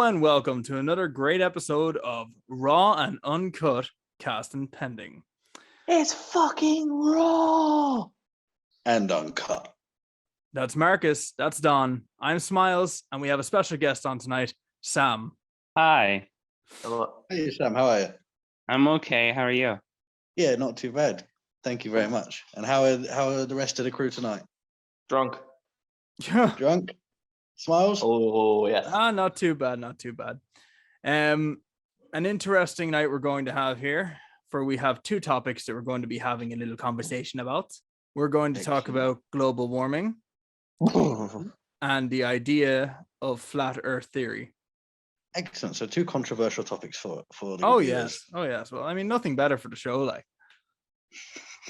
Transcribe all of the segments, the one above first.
and welcome to another great episode of Raw and Uncut Cast and Pending. It's fucking raw and uncut. That's Marcus, that's Don, I'm Smiles, and we have a special guest on tonight, Sam. Hi, Hey Sam, how are you? I'm okay. How are you? Yeah, not too bad. Thank you very much. And how are the rest of the crew tonight? drunk. Drunk? Smiles? Oh yes. Not too bad, not too bad. An interesting night we're going to have here, for we have two topics that we're going to be having a little conversation about. We're going to talk Excellent. about global warming and the idea of flat earth theory. Excellent. So two controversial topics for the Oh viewers. yes. Well, I mean, nothing better for the show, like.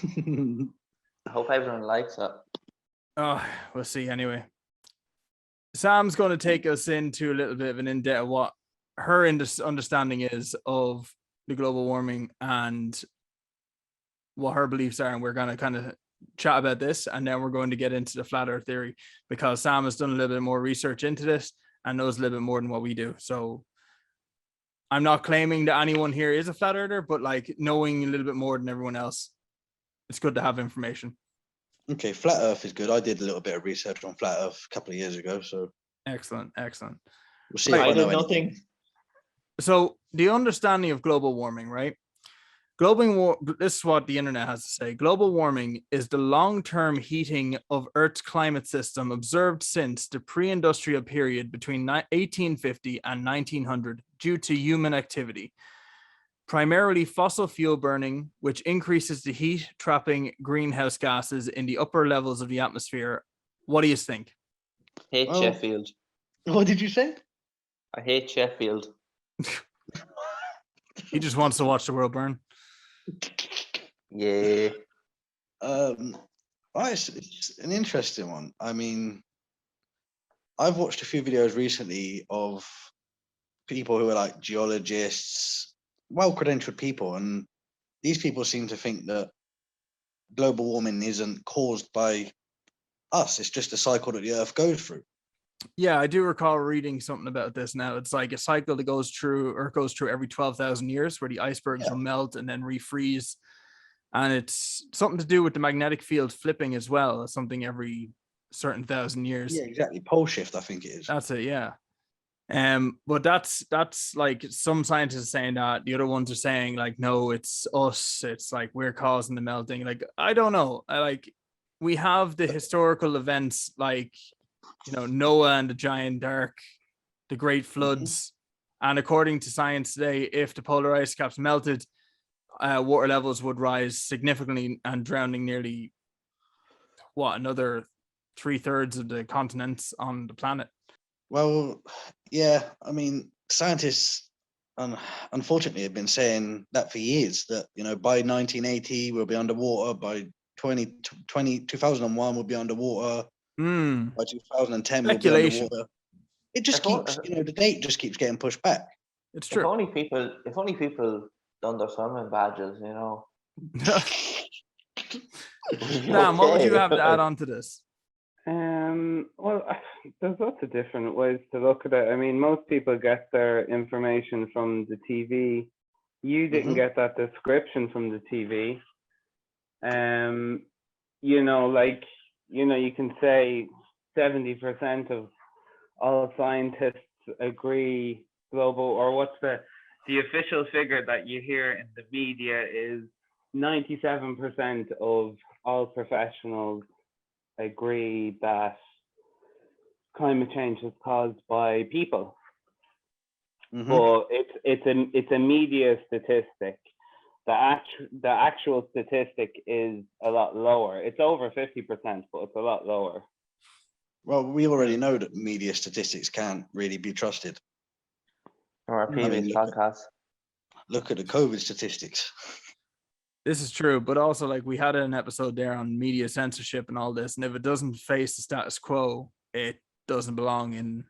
I hope everyone likes it. Oh, we'll see anyway. Sam's going to take us into a little bit of an in-depth of what her understanding is of the global warming and what her beliefs are, and we're going to kind of chat about this, and then we're going to get into the flat earth theory because Sam has done a little bit more research into this and knows a little bit more than what we do. So I'm not claiming that anyone here is a flat earther, but like knowing a little bit more than everyone else, it's good to have information. Okay, flat Earth is good. I did a little bit of research on flat Earth a couple of years ago, so Excellent. we'll see if I I know did anything. nothing. So the understanding of global warming, right? This is what the internet has to say. Global warming is the long-term heating of Earth's climate system observed since the pre-industrial period between 1850 and 1900 due to human activity, primarily fossil fuel burning, which increases the heat, trapping greenhouse gases in the upper levels of the atmosphere. What do you think? Hate Well- Sheffield. What did you say? I hate Sheffield. He just wants to watch the world burn. Yeah. It's an interesting one. I mean, I've watched a few videos recently of people who are like geologists, well-credentialed people, and these people seem to think that global warming isn't caused by us. It's just a cycle that the Earth goes through. Yeah, I do recall reading something about this now. It's like a cycle that goes through every 12,000 years where the icebergs will melt and then refreeze. And it's something to do with the magnetic field flipping as well, something every certain thousand years. Yeah, exactly. Pole shift, I think it is. That's it, yeah. But that's like some scientists are saying that, the other ones are saying like, no, it's us. It's like we're causing the melting. Like, I don't know. We have the historical events like, Noah and the giant ark, the great floods. And according to science today, if the polar ice caps melted, water levels would rise significantly and drowning nearly another 3/3 of the continents on the planet. Well, yeah, I mean, scientists unfortunately have been saying that for years, that, by 1980 we'll be underwater, by 2001 we'll be underwater, by 2010 we'll be Speculation. underwater. It just If all- keeps, the date just keeps getting pushed back. It's If true. only people done their swimming badges, Sam, what would you have to add on to this? Well, there's lots of different ways to look at it. I mean, most people get their information from the TV. You didn't Mhm. get that description from the TV. You can say 70% of all scientists agree global, or what's the official figure that you hear in the media is 97% of all professionals agree that climate change is caused by people. Mhm. But it's a media statistic. The actual statistic is a lot lower. It's over 50%, but it's a lot lower. Well, we already know that media statistics can't really be trusted. From our previous look at- podcast. Look at the COVID statistics. This is true, but also like we had an episode there on media censorship and all this, and if it doesn't face the status quo, it doesn't belong in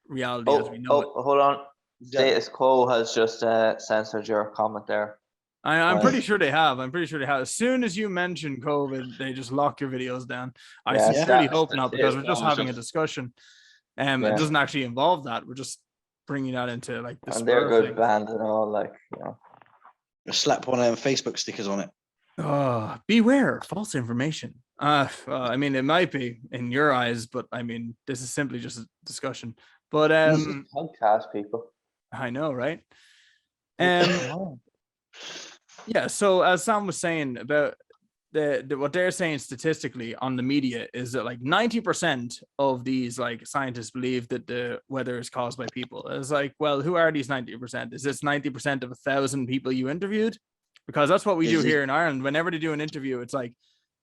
reality as we know it. Hold on. Exactly. Status Quo has just censored your comment there. I'm Right. pretty sure they have. As soon as you mention COVID, they just lock your videos down. I Yeah, sincerely that's- hope not, because we're just yeah. having a discussion. It Yeah. doesn't actually involve that. We're just bringing that into like the And they're spur of good things. band and all, like, you know. Slap one of them Facebook stickers on it. Beware false information. I mean, it might be in your eyes, but I mean, this is simply just a discussion. But Podcast people. I know, right? Oh. Yeah. So as Sam was saying about the what they're saying statistically on the media is that like 90% of these like scientists believe that the weather is caused by people. It's like, well, who are these 90%? Is this 90% of 1,000 people you interviewed? Because that's what we do here in Ireland. Whenever they do an interview, it's like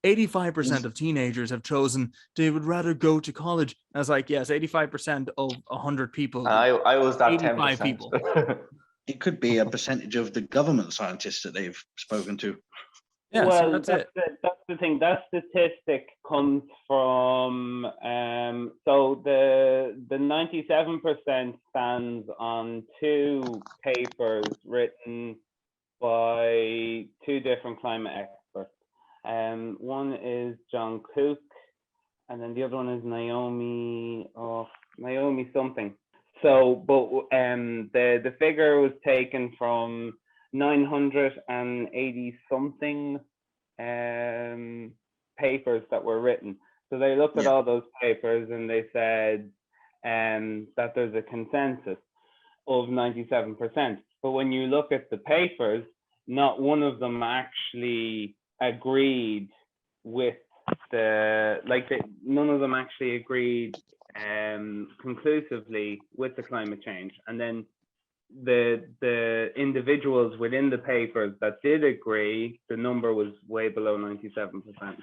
85% of teenagers have chosen they would rather go to college. And it's like, yes, 85% of 100 people. I was that 85 10%. people. It could be a percentage of the government scientists that they've spoken to. Yeah, well, so that's it. that's the thing. That statistic comes from so the 97% stands on two papers written by two different climate experts. One is John Cook, and then the other one is Naomi something. So, but the figure was taken from 980 something papers that were written. So they looked at all those papers and they said that there's a consensus of 97%. But when you look at the papers, not one of them actually agreed with none of them actually agreed conclusively with the climate change. And then the individuals within the papers that did agree, the number was way below 97%.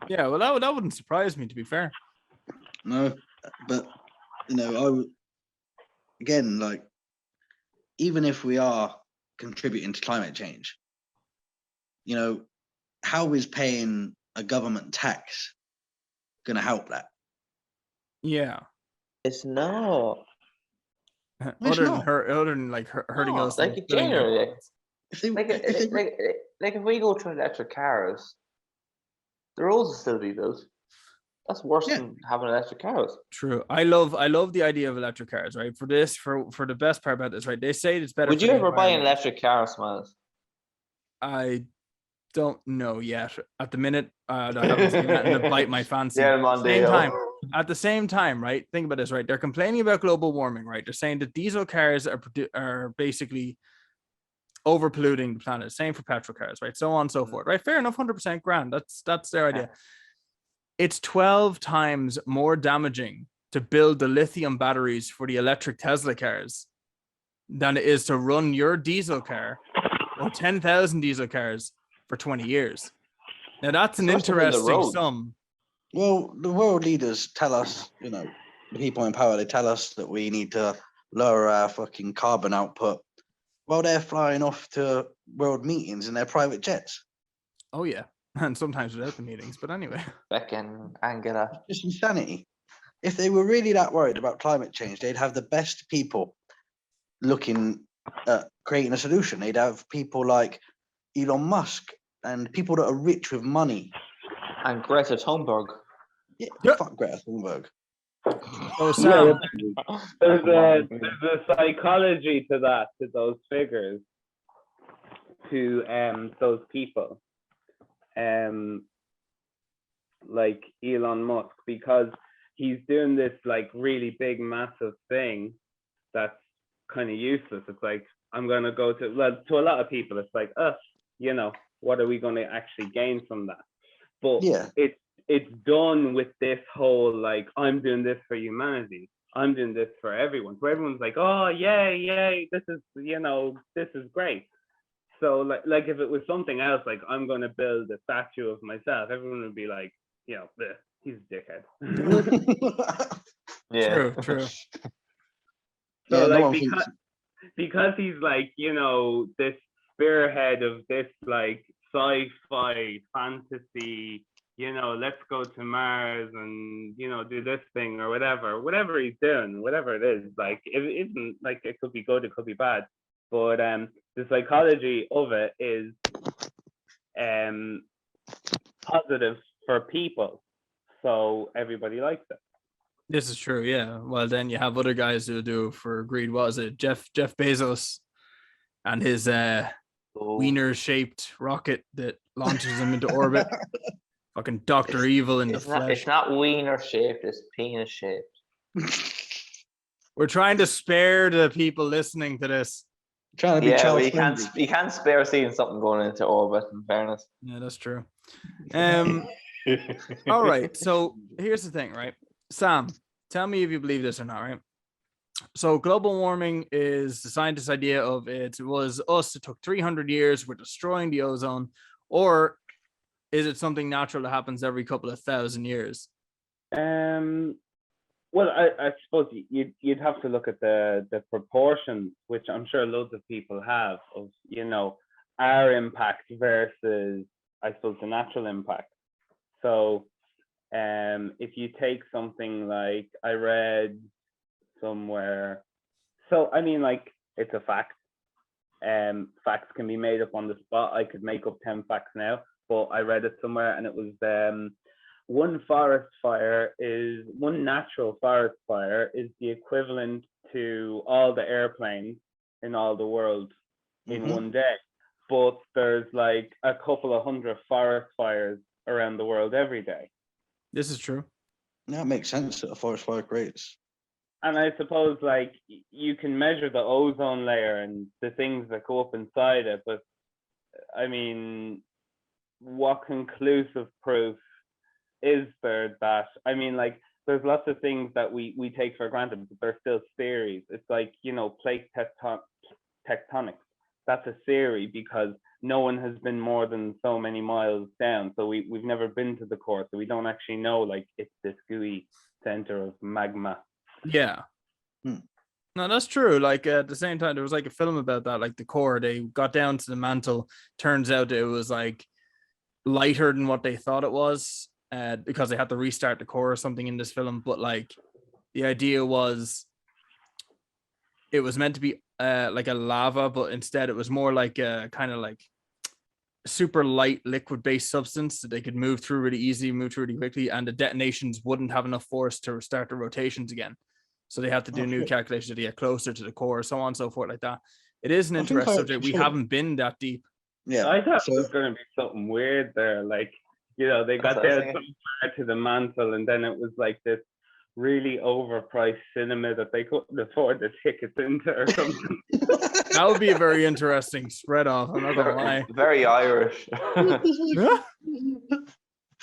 Yeah, well, that wouldn't surprise me, to be fair. No, but you know, again, like, even if we are contributing to climate change, you know, how is paying a government tax going to help that? Yeah. It's not. Other than like hurting No, us. like, and killing generally, everyone else. If they, Like, if we go to electric cars, the roads will still be built. That's worse than having electric cars. True. I love the idea of electric cars, right? For the best part about this, right? They say it's better. Would for you the ever buy an environment. electric car, Smiles? I don't know yet. At the minute, I haven't seen that and it bite my fancy. Yeah, At the same time, right? Think about this, right? They're complaining about global warming, right? They're saying that diesel cars are basically over polluting the planet. Same for petrol cars, right? So on and so forth, right? Fair enough, 100% grand. That's their idea. It's 12 times more damaging to build the lithium batteries for the electric Tesla cars than it is to run your diesel car or 10,000 diesel cars for 20 years. Now that's an interesting sum. Well, the world leaders tell us, you know, the people in power, they tell us that we need to lower our fucking carbon output while they're flying off to world meetings in their private jets. Oh, yeah. And sometimes without the meetings, but anyway. Beck and Angela. It's insanity. If they were really that worried about climate change, they'd have the best people looking at creating a solution. They'd have people like Elon Musk and people that are rich with money. And Greta Thunberg. Yeah, fuck Greta Thunberg. So Sam, there's a psychology to that, to those figures, to those people, like Elon Musk, because he's doing this like really big, massive thing that's kind of useless. It's like, I'm gonna go to a lot of people, it's like, you know, what are we going to actually gain from that? But it's done with this whole like, I'm doing this for humanity, I'm doing this for everyone. So everyone's like, oh yay, this is, you know, this is great. So like if it was something else, like I'm going to build a statue of myself, everyone would be like, you know, he's a dickhead. Yeah. True. So like because he's like, you know, this spearhead of this like sci-fi fantasy, you know, let's go to Mars and, you know, do this thing or whatever he's doing, whatever it is, like it isn't like, it could be good, it could be bad, but the psychology of it is positive for people, so everybody likes it. This is true. Yeah. Well, then you have other guys who do it for greed. What was it? Jeff Bezos and his Oh, wiener shaped rocket that launches him into orbit. Fucking Dr. Evil in the it's flesh. not wiener shaped, it's penis shaped. We're trying to spare the people listening to this. Trying to be Yeah, child but friendly. you can't spare seeing something going into orbit, in fairness. Yeah, that's true. All right. So here's the thing, right? Sam, tell me if you believe this or not, right? So global warming is the scientist's idea of it was us. It took 300 years. We're destroying the ozone, or is it something natural that happens every couple of thousand years? Well, I suppose you'd have to look at the proportions, which I'm sure loads of people have, of our impact versus, I suppose, the natural impact. So, if you take something like I read somewhere, so I mean, like, it's a fact. Facts can be made up on the spot. I could make up 10 facts now, but I read it somewhere, and it was one natural forest fire is the equivalent to all the airplanes in all the world in one day. But there's like a couple of hundred forest fires around the world every day. This is true. Yeah, it makes sense that a forest fire creates. And I suppose, like, you can measure the ozone layer and the things that go up inside it, but I mean, what conclusive proof is there that, I mean, like, there's lots of things that we take for granted, but they're still theories. It's like, plate tectonics. That's a theory because no one has been more than so many miles down. So we've never been to the core, so we don't actually know, like, it's this gooey center of magma. Yeah. No, that's true. Like at the same time, there was like a film about that, like the core. They got down to the mantle. Turns out it was like lighter than what they thought it was, because they had to restart the core or something in this film. But like the idea was, it was meant to be like a lava, but instead it was more like a kind of like super light liquid based substance that they could move through really easily, move through really quickly, and the detonations wouldn't have enough force to restart the rotations again. So they had to do new calculations to get closer to the core, so on and so forth, like that. It is an interesting subject. We haven't been that deep. Yeah, I thought it was going to be something weird there. Like, they got there so far to the mantle, and then it was like this really overpriced cinema that they couldn't afford the tickets into or something. That would be a very interesting spread off. I'm not gonna lie. Very Irish.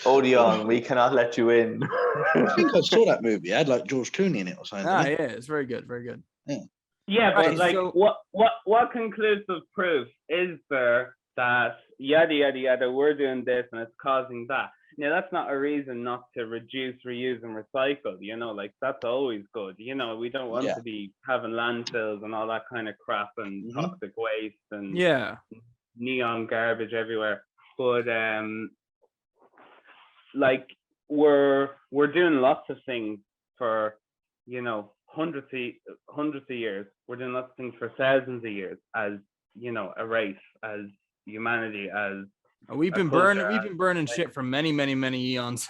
Odeon, we cannot let you in. I think I saw that movie. It had like George Clooney in it or something. Yeah, it's very good, very good. Yeah, but Right, like, so- what conclusive proof is there that yada yada yada, we're doing this and it's causing that? Now, that's not a reason not to reduce, reuse, and recycle. Like, that's always good. We don't want to be having landfills and all that kind of crap and toxic waste and neon garbage everywhere. But like, we're doing lots of things for hundreds of years. We're doing lots of things for thousands of years as a race, as humanity, as we've been burning shit for many eons.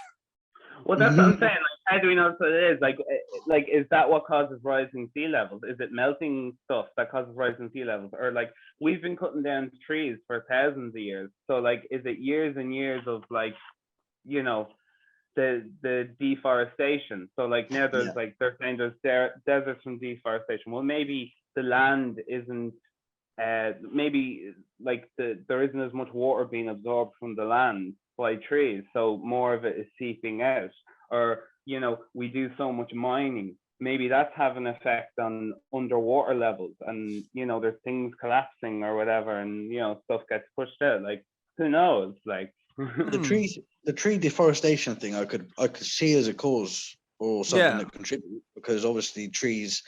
Well, that's what I'm saying. Like, how do we know what it is? Like, is that what causes rising sea levels? Is it melting stuff that causes rising sea levels? Or like, we've been cutting down trees for thousands of years. So like, is it years and years of like, the deforestation? So like, now there's like, they're saying there's deserts from deforestation. Well, maybe the land isn't, maybe like there isn't as much water being absorbed from the land by trees, so more of it is seeping out. Or we do so much mining, maybe that's having an effect on underwater levels, and there's things collapsing or whatever, and stuff gets pushed out. Like, who knows? Like, the tree deforestation thing, I could see as a cause or something that contributes, because obviously trees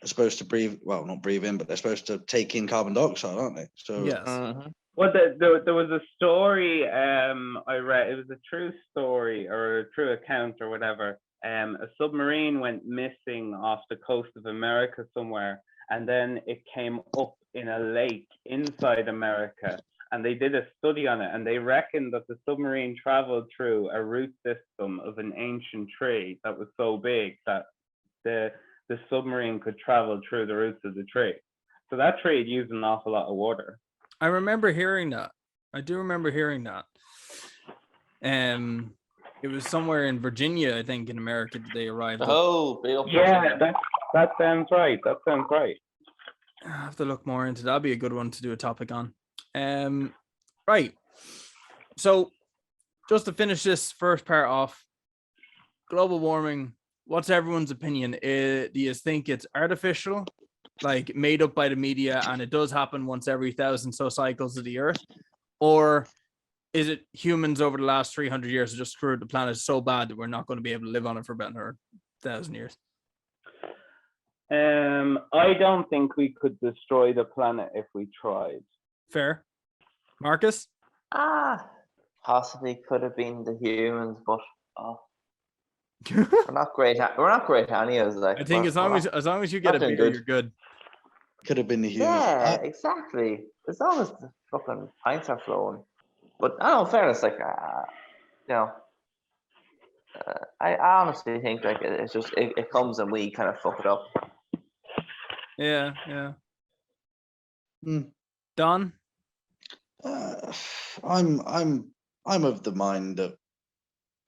are supposed to not breathe in, but they're supposed to take in carbon dioxide, aren't they? So yes. Well, there was a story I read. It was a true story or a true account or whatever. A submarine went missing off the coast of America somewhere, and then it came up in a lake inside America, and they did a study on it, and they reckoned that the submarine traveled through a root system of an ancient tree that was so big that the submarine could travel through the roots of the tree. So that tree had used an awful lot of water. I remember hearing that. I do remember hearing that. It was somewhere in Virginia, I think, in America that they arrived. Oh, big up Yeah, Virginia. that sounds right. That sounds right. I have to look more into that. That'd be a good one to do a topic on. Right. So just to finish this first part off, global warming, what's everyone's opinion? Do you think it's artificial, like made up by the media, and it does happen once every 1,000 so cycles of the earth? Or is it humans over the last 300 years have just screwed the planet so bad that we're not going to be able to live on it for about another 1,000 years? I don't think we could destroy the planet if we tried. Fair. Marcus? Possibly could have been the humans, but we're not great. We're not great at any of us. Like, I think as long as you get a doing beer, good. you're good. Could have been the humans. Yeah, exactly. As long as the fucking pints are flowing. But I don't know, fairness, like, you know, I honestly think like it's just it comes and we kind of fuck it up. Yeah. Don? I'm of the mind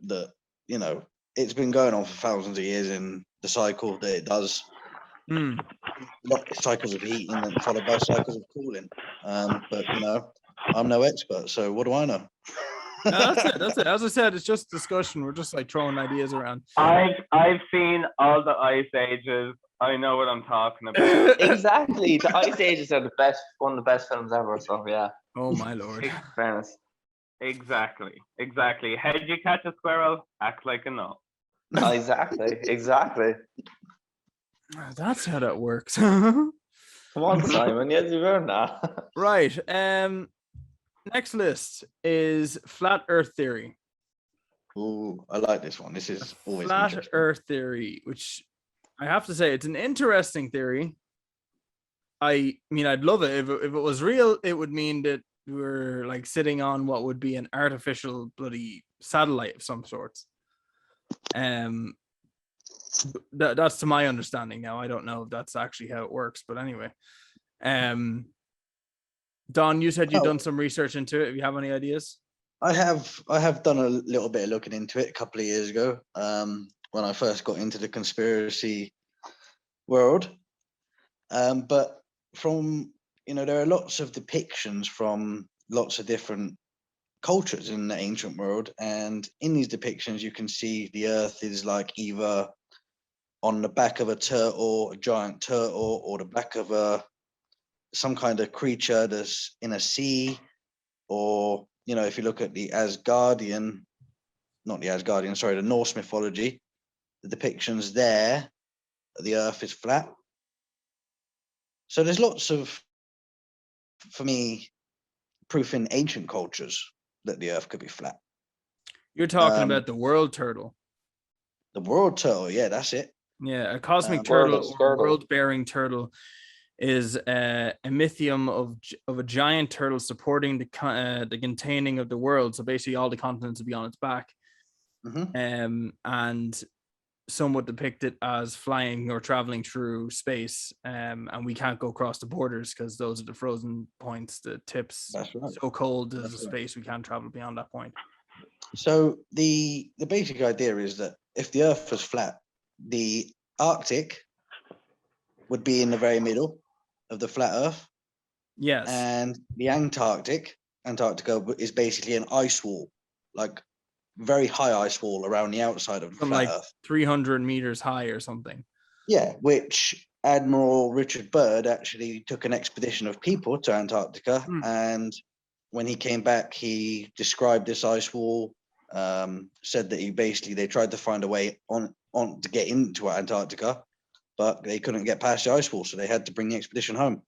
that you know it's been going on for thousands of years in the cycle that it does. Cycles of heating and followed by cycles of cooling. But you know, I'm no expert, so what do I know? No, that's it. As I said, it's just discussion. We're just like throwing ideas around. I've seen all the ice ages. I know what I'm talking about. Exactly. The Ice Ages are one of the best films ever. So yeah. Oh my lord. Fairness. Exactly. How did you catch a squirrel? Act like a nut. Exactly. That's how that works. Come on, Simon. Yes, you've heard that. Right. Next list is flat Earth theory. Oh, I like this one. This is always flat Earth theory, which I have to say it's an interesting theory. I mean, I'd love it if it was real. It would mean that we're like sitting on what would be an artificial bloody satellite of some sorts. That's to my understanding. Now I don't know if that's actually how it works, but anyway. Don, you said you've done some research into it. Do you have any ideas? I have done a little bit of looking into it a couple of years ago, when I first got into the conspiracy world. But from, you know, there are lots of depictions from lots of different cultures in the ancient world, and in these depictions you can see the earth is like either on the back of a turtle, a giant turtle, or the back of some kind of creature that's in a sea, or, you know, if you look at the Norse mythology, the depictions there, the earth is flat. So there's lots of, for me, proof in ancient cultures that the earth could be flat. You're talking about the world turtle. The world turtle, yeah, that's it. Yeah, a cosmic turtle or world-bearing turtle is a mythium of a giant turtle supporting the containing of the world. So basically all the continents will be on its back. And some would depict it as flying or traveling through space, and we can't go across the borders because those are the frozen points, the tips. That's right. So cold is the space, we can't travel beyond that point. So the basic idea is that if the earth was flat, the Arctic would be in the very middle of the flat earth. Yes. And the Antarctica is basically an ice wall, like very high ice wall around the outside of the flat earth. 300 meters high or something. Yeah, which Admiral Richard Byrd actually took an expedition of people to Antarctica, and when he came back, he described this ice wall, said that they tried to find a way on to get into Antarctica, but they couldn't get past the ice wall, so they had to bring the expedition home.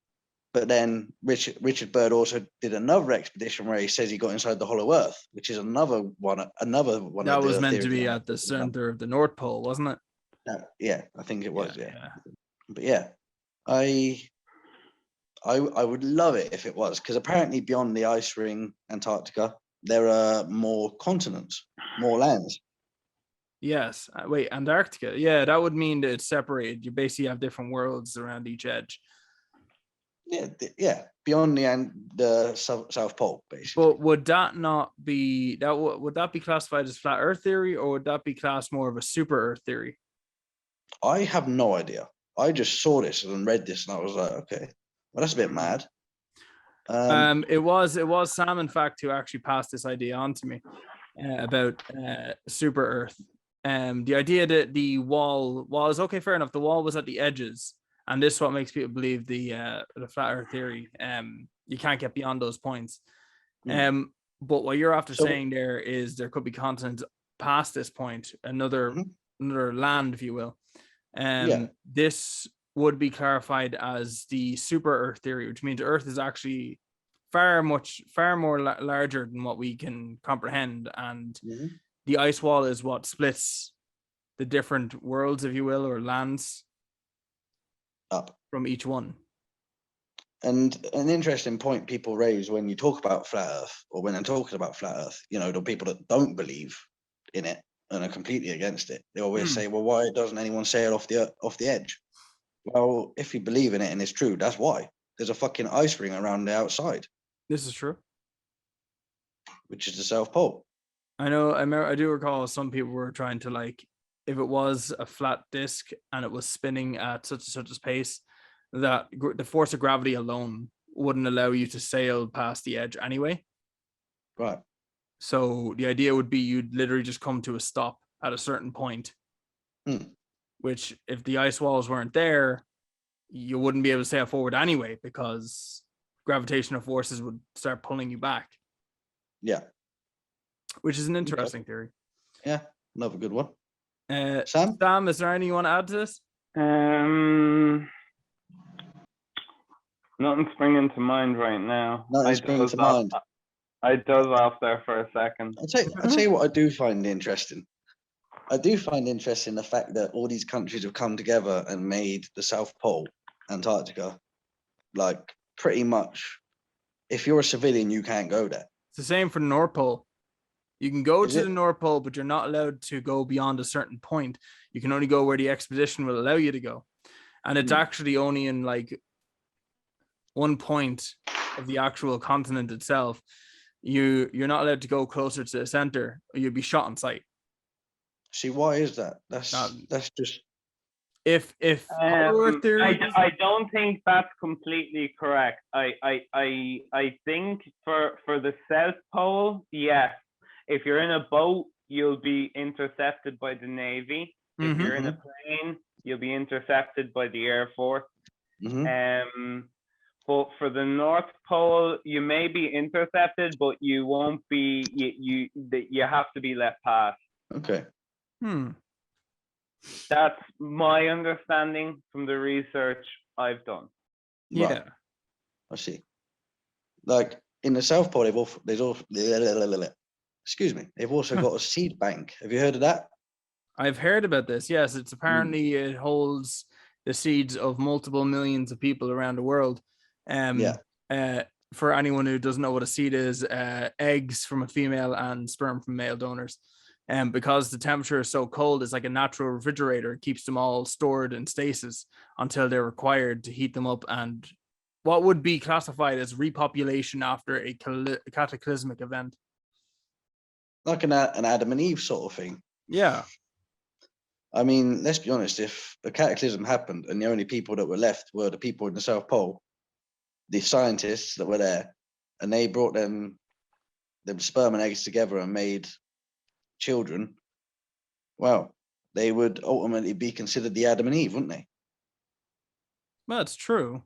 But then Richard Byrd also did another expedition where he says he got inside the Hollow Earth, which is another one. That was meant to be at the center of the North Pole, wasn't it? Yeah, I think it was. Yeah. But yeah, I I would love it if it was, because apparently beyond the ice ring, Antarctica, there are more continents, more lands. Yes. Wait, Antarctica. Yeah, that would mean that it's separated. You basically have different worlds around each edge. Yeah, yeah, beyond the South Pole, basically. But would that not be that? Would that be classified as flat Earth theory, or would that be classed more of a super Earth theory? I have no idea. I just saw this and read this, and I was like, okay, well, that's a bit mad. It was Sam, in fact, who actually passed this idea on to me about super Earth. The idea that the wall was okay, fair enough. The wall was at the edges, and this is what makes people believe the flat Earth theory. You can't get beyond those points. But what you're after saying there is there could be continents past this point, another land, if you will. This would be clarified as the super Earth theory, which means Earth is actually far more larger than what we can comprehend, and the ice wall is what splits the different worlds, if you will, or lands up from each one. And an interesting point people raise when you talk about flat Earth, or when they're talking about flat Earth, you know, the people that don't believe in it and are completely against it, they always say, well, why doesn't anyone sail off the edge? Well, if you believe in it and it's true, that's why. There's a fucking ice ring around the outside. This is true. Which is the South Pole. I know. I do recall some people were trying to, like, if it was a flat disc and it was spinning at such a pace, that the force of gravity alone wouldn't allow you to sail past the edge anyway. Right. So the idea would be you'd literally just come to a stop at a certain point, which if the ice walls weren't there, you wouldn't be able to sail forward anyway, because gravitational forces would start pulling you back. Yeah. Which is an interesting theory. Yeah, another good one. Sam, is there anything you want to add to this? Nothing springing to mind right now. Nothing springing to mind. I dozed off there for a second. I'll tell you what I do find interesting. I do find interesting the fact that all these countries have come together and made the South Pole, Antarctica, like pretty much, if you're a civilian, you can't go there. It's the same for the North Pole. You can go to the North Pole, but you're not allowed to go beyond a certain point. You can only go where the expedition will allow you to go. And it's actually only in like one point of the actual continent itself. You're not allowed to go closer to the center, or you'll be shot on sight. See, why is that? That's just if theory. I don't think that's completely correct. I think for the South Pole, yes. If you're in a boat, you'll be intercepted by the Navy. If you're in a plane, you'll be intercepted by the Air Force. But for the North Pole, you may be intercepted, but you won't be. You have to be let pass. Okay. That's my understanding from the research I've done. Yeah, right. I see. Like in the South Pole, they've also got a seed bank. Have you heard of that? I've heard about this. Yes, it's apparently it holds the seeds of multiple millions of people around the world. For anyone who doesn't know what a seed is, eggs from a female and sperm from male donors. And because the temperature is so cold, it's like a natural refrigerator. It keeps them all stored in stasis until they're required to heat them up, and what would be classified as repopulation after a cataclysmic event. Like an Adam and Eve sort of thing. Yeah. I mean, let's be honest, if a cataclysm happened and the only people that were left were the people in the South Pole, the scientists that were there, and they brought them sperm and eggs together and made children, well, they would ultimately be considered the Adam and Eve, wouldn't they? Well, it's true.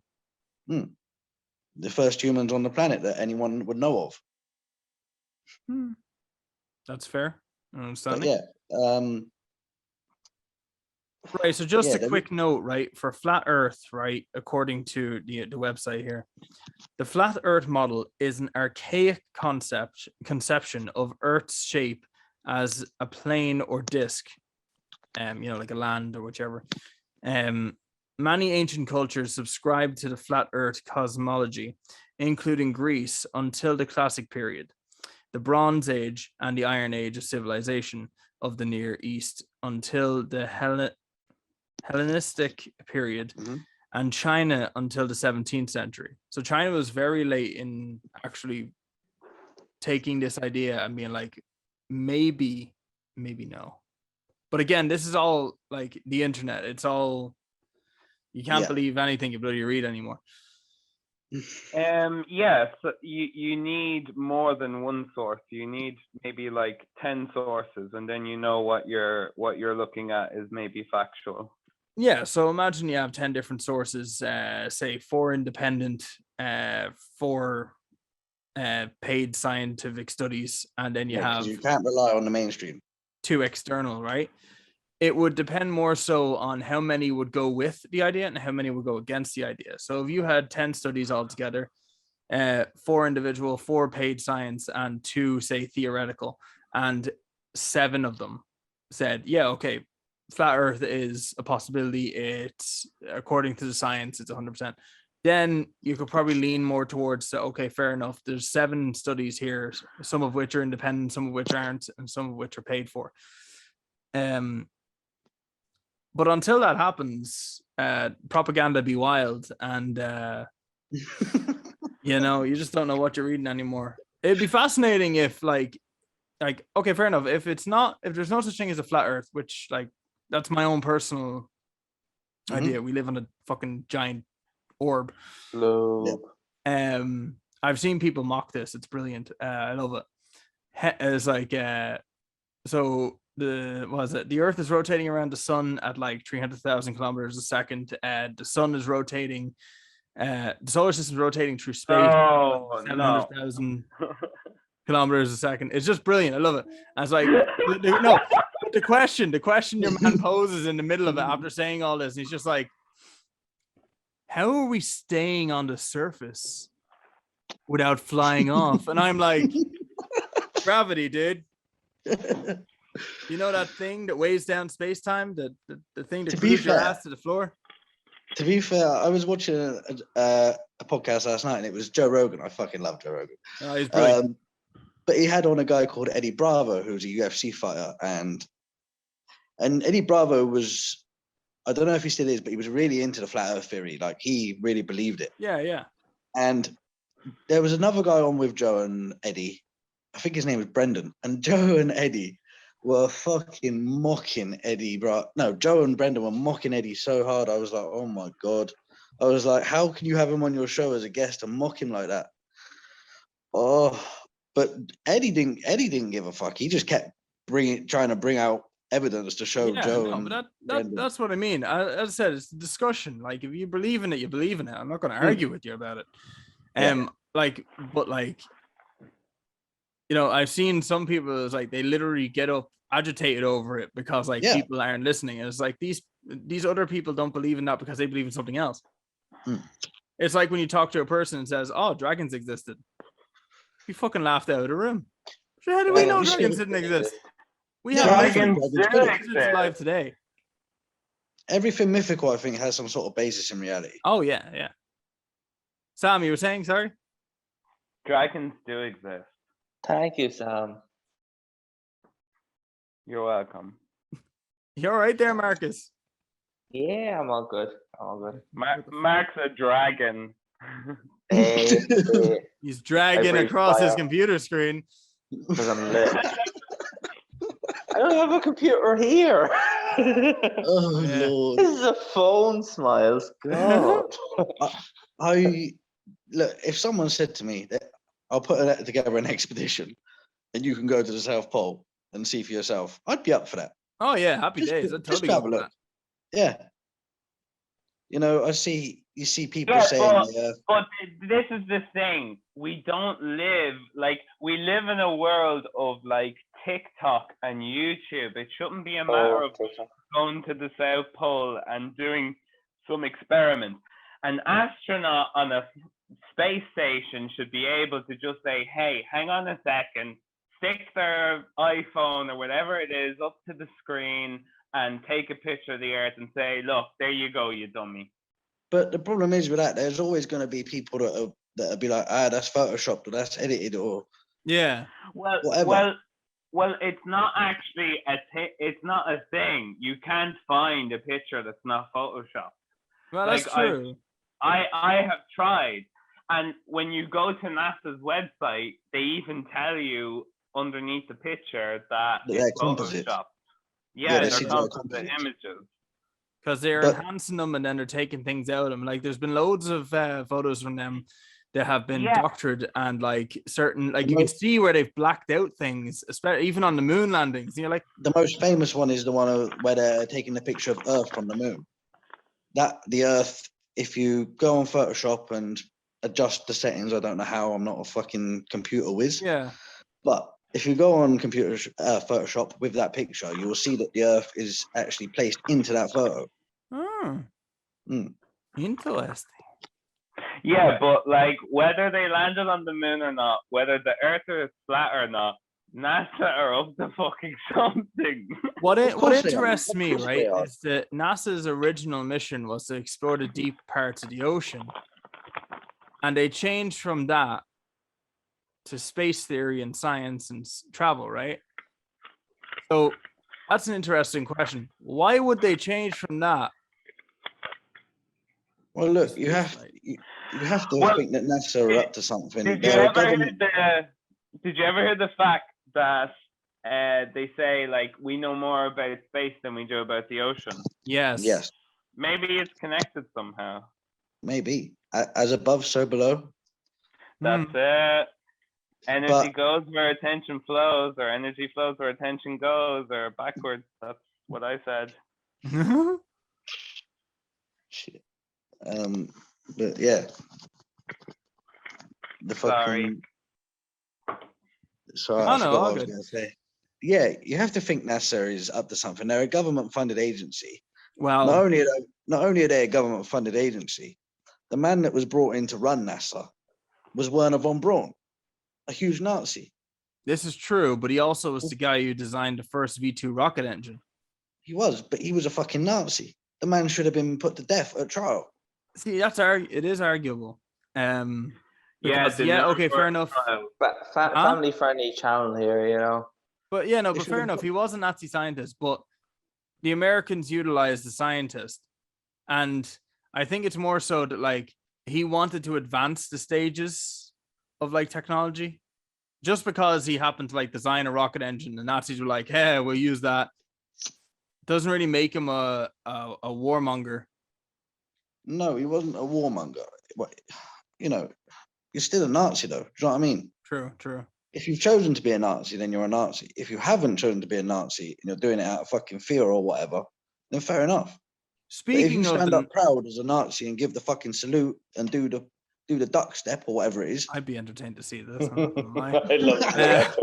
The first humans on the planet that anyone would know of. That's fair. I understand. Yeah. Right. So just a quick note, right? For flat Earth, right? According to the website here, the flat Earth model is an archaic conception of Earth's shape as a plane or disc, like a land or whichever. Many ancient cultures subscribed to the flat Earth cosmology, including Greece until the Classic period, the Bronze Age, and the Iron Age of civilization of the Near East until the Hellenistic period, Mhm. and China until the 17th century. So China was very late in actually taking this idea and being like, maybe no. But again, this is all like the internet. It's all, you can't Yeah. believe anything you bloody read anymore. Yes, you need more than one source. You need maybe like 10 sources, and then you know what you're looking at is maybe factual. Yeah, so imagine you have 10 different sources, say 4 independent, 4 paid scientific studies, and then you Yeah, 'cause have you can't rely on the mainstream. 2 external, right? It would depend more so on how many would go with the idea and how many would go against the idea. So if you had 10 studies altogether, 4 individual, 4 paid science, and 2, say, theoretical, and 7 of them said, yeah, okay, flat Earth is a possibility. It's, according to the science, it's 100%. Then you could probably lean more towards, okay, fair enough. There's 7 studies here, some of which are independent, some of which aren't, and some of which are paid for. But until that happens, propaganda be wild, and you know, you just don't know what you're reading anymore. It'd be fascinating if like okay, fair enough. If there's no such thing as a flat Earth, which like that's my own personal Mhm. idea. We live on a fucking giant orb. Globe. I've seen people mock this. It's brilliant. I love it. It's like so the Earth is rotating around the sun at like 300,000 kilometers a second. The sun is rotating. The solar system is rotating through space. Oh, no. 700,000 kilometers a second. It's just brilliant. I love it. I was like, no, but the question your man poses in the middle of it after saying all this, he's just like, how are we staying on the surface without flying off? And I'm like, gravity, dude. You know that thing that weighs down space-time, the thing that To be glues your fair- ass to the floor? To be fair, I was watching a podcast last night, and it was Joe Rogan. I fucking love Joe Rogan. Oh, he's brilliant. But he had on a guy called Eddie Bravo, who's a UFC fighter, and Eddie Bravo was, I don't know if he still is, but he was really into the flat Earth theory. Like, he really believed it. Yeah. And there was another guy on with Joe and Eddie. I think his name was Brendan. And Joe and Eddie were fucking mocking Eddie, bro. No, Joe and Brendan were mocking Eddie so hard. I was like, oh my God. I was like, how can you have him on your show as a guest and mock him like that? Oh, but Eddie didn't give a fuck. He just kept trying to bring out evidence to show Joe. No, and but that's what I mean. As I said, it's a discussion. Like, if you believe in it, you believe in it. I'm not going to argue with you about it. Yeah. You know, I've seen some people, it's like they literally get up agitated over it because like people aren't listening. And it's like these other people don't believe in that because they believe in something else. It's like when you talk to a person and says, oh, dragons existed. You fucking laughed out of the room. So how do we know dragons didn't exist? We have Dragons lizards alive today. Everything mythical, I think, has some sort of basis in reality. Oh, yeah. Sam, you were saying, sorry? Dragons do exist. Thank you, Sam. You're welcome. You're right there, Marcus. Yeah, I'm all good. Mark's a dragon. Hey, He's dragging breathe across his fire. computer screen. because I'm lit. I don't have a computer here. Oh, Yeah. Lord. This is a phone, Smiles. God. Look, if someone said to me that I'll put together an expedition and you can go to the South Pole and see for yourself, I'd be up for that. Oh, yeah. Happy Just days. to- I'd just totally to go have a for look. that. Yeah. You know, you see people Yeah, saying, But this is the thing. We don't live we live in a world of like TikTok and YouTube. It shouldn't be a matter of going to the South Pole and doing some experiment. An astronaut on a space station should be able to just say, hey, hang on a second, stick their iPhone or whatever it is up to the screen and take a picture of the Earth and say, "Look, there you go, you dummy." But the problem is with that, there's always going to be people that'll be like, that's photoshopped or that's edited or Yeah. Well, whatever. well, it's not actually it's not a thing. You can't find a picture that's not photoshopped. Well, Like, that's true. I have tried, and when you go to NASA's website, they even tell you underneath the picture that They're it's composites. photoshopped. Yeah, Yeah, they're they're CGI composite composites. images. Because they're But- enhancing them and then they're taking things out of them. Like there's been loads of photos from them that have been Yeah. doctored and like certain, like The you can most- see where they've blacked out things, especially even on the moon landings. You're like, The most famous one is the one where they're taking the picture of Earth from the moon. The Earth, if you go on Photoshop and adjust the settings, I don't know how, I'm not a fucking computer whiz, yeah, but if you go on Photoshop with that picture, you will see that the Earth is actually placed into that photo. oh, Mm. interesting. Yeah, but like whether they landed on the moon or not, whether the Earth is flat or not, NASA are up to fucking something. What Of what course they are. interests Of me, course right, they are. is that NASA's original mission was to explore the deep parts of the ocean, and they changed from that to space theory and science and travel, right? So that's an interesting question. Why would they change from that? Well, look, you have Spaceflight. you have to Well, think that NASA are up to something. Did you They're a ever hear government. Did you ever hear the fact that they say like we know more about space than we do about the ocean? Yes. Yes, Maybe it's connected somehow. maybe. As above, so below. That's Hmm. it. Energy But- goes where attention flows, or energy flows where attention goes, or backwards. That's what I said. Shit. But yeah, the Sorry. fucking. So Oh, I no, forgot all what I was good. going to say. Yeah, you have to think NASA is up to something. They're a government-funded agency. Not Well, only are they a government-funded agency, the man that was brought in to run NASA was Werner von Braun, a huge Nazi. this is true, but he also was the guy who designed the first V2 rocket engine. He was, but he was a fucking Nazi. The man should have been put to death at trial. See, it is arguable. Yeah, Because, the yeah, okay, fair Nuremberg enough. trial. Family-friendly channel here, you know. But yeah, no, They but should fair have enough. put- He was a Nazi scientist, but the Americans utilized the scientist. And I think it's more so that like he wanted to advance the stages of like technology. Just because he happened to like design a rocket engine, the Nazis were like, hey, we'll use that. Doesn't really make him a warmonger. No, he wasn't a warmonger. But, you know, you're still a Nazi, though. Do you know what I mean? True, true. If you've chosen to be a Nazi, then you're a Nazi. If you haven't chosen to be a Nazi and you're doing it out of fucking fear or whatever, then fair enough. But if Speaking you of stand the, up proud as a Nazi and give the fucking salute and do the duck step or whatever it is, I'd be entertained to see this. I'm not gonna lie. I love that.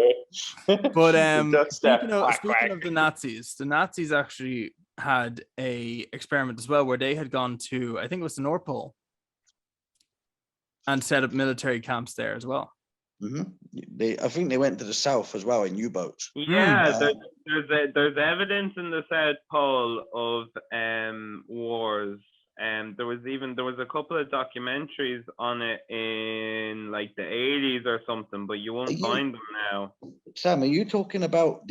But duck step, speaking of quack, speaking quack. of the Nazis actually had a experiment as well where they had gone to, I think it was the North Pole, and set up military camps there as well. I think they went to the south as well in U-boats. Yeah, Hmm. there's evidence in the South Pole of wars. There was a couple of documentaries on it in like the 80s or something, but you won't find them now. Sam, are you talking about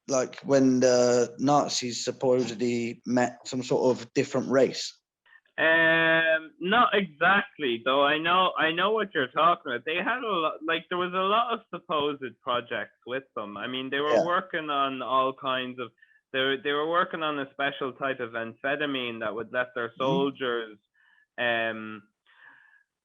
like when the Nazis supposedly met some sort of different race? Not exactly, though. I know what you're talking about. They had a lot, like there was a lot of supposed projects with them. I mean, they were Yeah. working on all kinds of. They were working on a special type of amphetamine that would let their soldiers,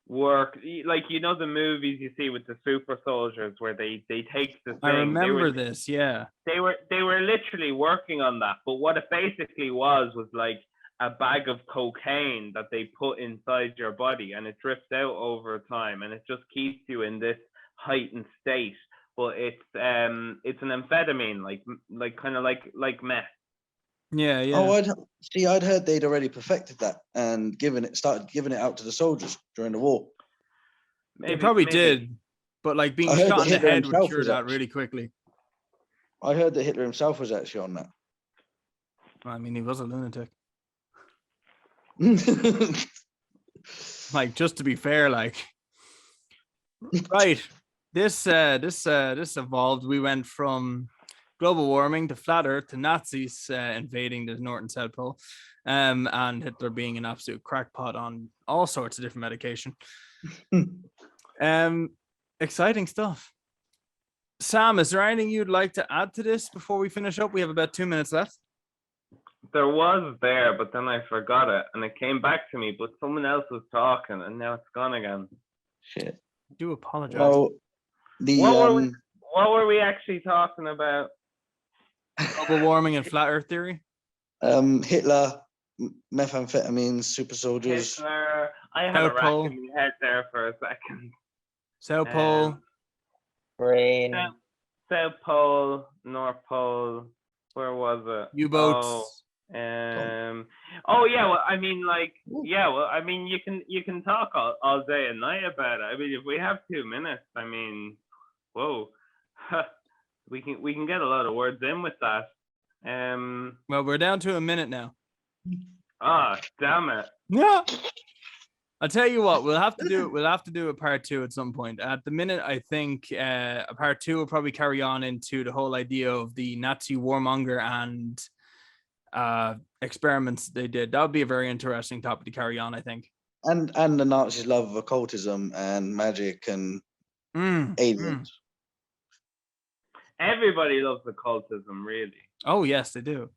work like the movies you see with the super soldiers where they take the thing. I remember this, yeah. They were literally working on that, but what it basically was like a bag of cocaine that they put inside your body, and it drifts out over time, and it just keeps you in this heightened state. But it's an amphetamine, like kind of like meth. Yeah. Oh, I'd heard they'd already perfected that and started giving it out to the soldiers during the war. They probably did. But like being I heard shot that in the Hitler head would himself cure was that actually- really quickly. I heard that Hitler himself was actually on I mean, he was a lunatic. that. Like, just to be fair, like, right. This evolved. We went from global warming to flat Earth to Nazis invading the North and South Pole, and Hitler being an absolute crackpot on all sorts of different medication. Exciting stuff. Sam, is there anything you'd like to add to this before we finish up? We have about 2 minutes left. There was there, but then I forgot it, and it came back to me. But someone else was talking, and now it's gone again. Shit. I do apologize. Well, the What were we actually talking about? Global warming and flat Earth theory. Hitler, methamphetamines, super soldiers. Hitler. I had South a rack Pole. in my head there for a second. South Pole. Um, Brain. South Pole, North Pole. Where was it? U-boats. Oh yeah, well I mean like yeah, well I mean you can talk all day and night about it. I mean if we have 2 minutes, I mean whoa. we can get a lot of words in with that. Well, we're down to a minute now. Damn it. Yeah. I'll tell you what, we'll have to do a part 2 at some point. At the minute, I think a part 2 will probably carry on into the whole idea of the Nazi warmonger and experiments they did. That would be a very interesting topic to carry on, I think. And the Nazis' love of occultism and magic and aliens. Everybody loves occultism, really. Oh yes, they do.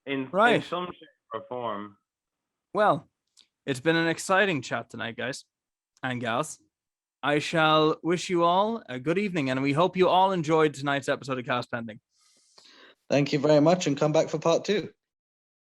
In Right. some shape or form. Well, it's been an exciting chat tonight, guys and gals. I shall wish you all a good evening, and we hope you all enjoyed tonight's episode of Cast Pending. Thank you very much, and come back for part 2.